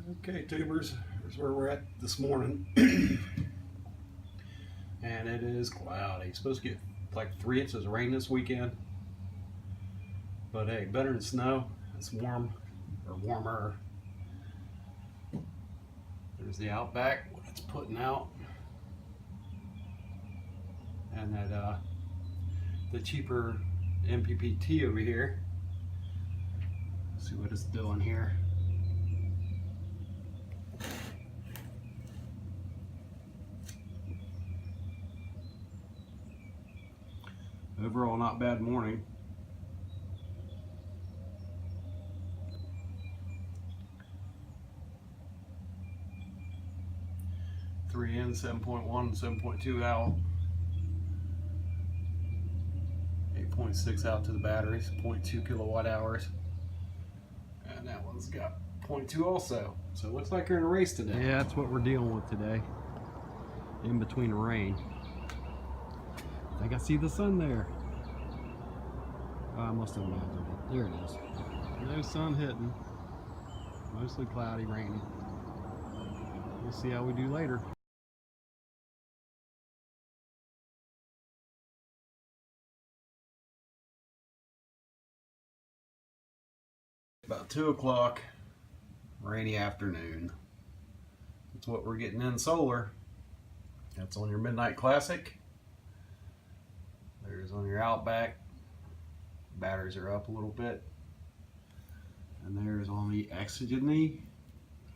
Okay, tubers, here's where we're at this morning. And it is cloudy. Supposed to get like 3 inches of rain this weekend. But hey, better than snow. It's warm, or warmer. There's the Outback, what it's putting out. And that the cheaper MPPT over here. Let's see what it's doing here. Overall, not bad morning. Three in, 7.1, 7.2 out. 8.6 out to the batteries, 0.2 kilowatt hours. And that one's got 0.2 also. So it looks like you're in a race today. Yeah, that's what we're dealing with today. In between the rain. I think I see the sun there. I must have imagined it. There it is. No sun hitting. Mostly cloudy, rainy. We'll see how we do later. About 2 o'clock, rainy afternoon. That's what we're getting in solar. That's on your Midnight Classic. There's on your Outback. Batteries are up a little bit. And there's on the Exogeny.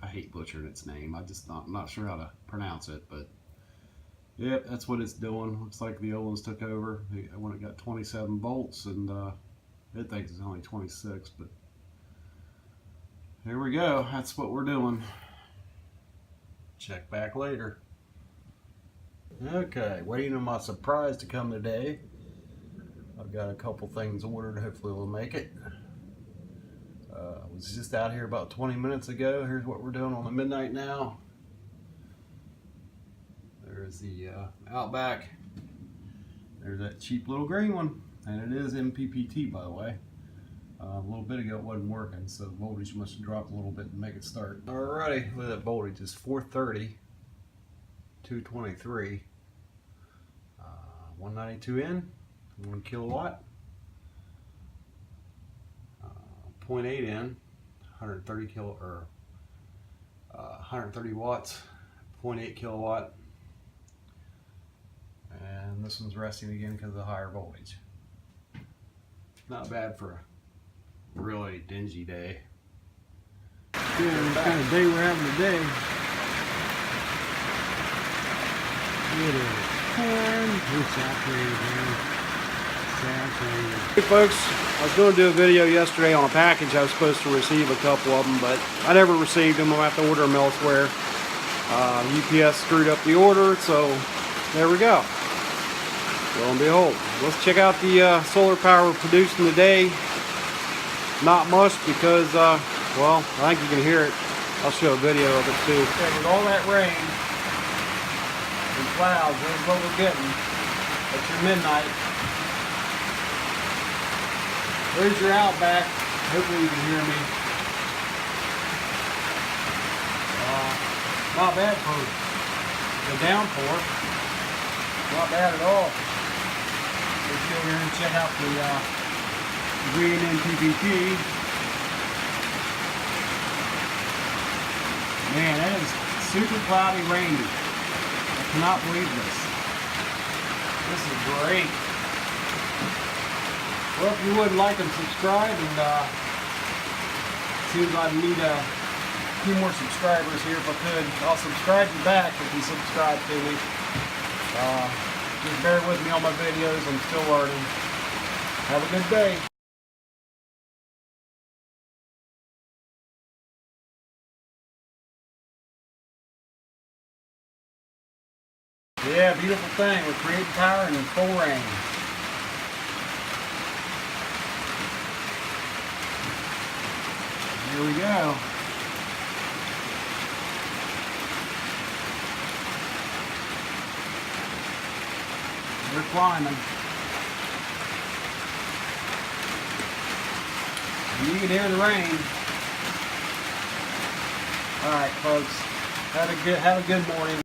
I hate butchering its name. I just not sure how to pronounce it, but yep, that's what it's doing. Looks like the old ones took over when it got 27 volts, and it thinks it's only 26, but here we go. That's what we're doing. Check back later. Okay, waiting on my surprise to come today. I've got a couple things ordered. Hopefully we'll make it. I was just out here about 20 minutes ago. Here's what we're doing on the Midnight now. There's the Outback. There's that cheap little green one. And it is MPPT, by the way. A little bit ago it wasn't working, so the voltage must have dropped a little bit to make it start. Alrighty, look at that voltage. It's 430, 223, 192 in, 1 kilowatt, 0.8 in, 130 watts, 0.8 kilowatt, and this one's resting again because of the higher voltage. Not bad for a really dingy day. Yeah, the kind of day we're having today. It is corn. It's saturated, man. Saturated. Hey folks, I was going to do a video yesterday on a package. I was supposed to receive a couple of them, but I never received them. I'll have to order them elsewhere. UPS screwed up the order, so there we go. Lo and behold. Let's check out the solar power we're producing today. Not much because, well, I think you can hear it. I'll show a video of it too. Okay, with all that rain and clouds, that's what we're getting. That's your Midnight. There's your Outback. Hopefully you can hear me. Not bad for the downpour. Not bad at all. Let's go over here and check out the green MPPT. Man, that is super cloudy, rainy. I cannot believe this. This is great. Well, if you would like and subscribe, and seems I need a few more subscribers here if I could. I'll subscribe you back if you subscribe to me. Just bear with me on my videos. I'm still learning. Have a good day. Yeah, beautiful thing. We're creating power in full rain. Here we go. We're climbing. And you can hear the rain. All right, folks. Have a good morning.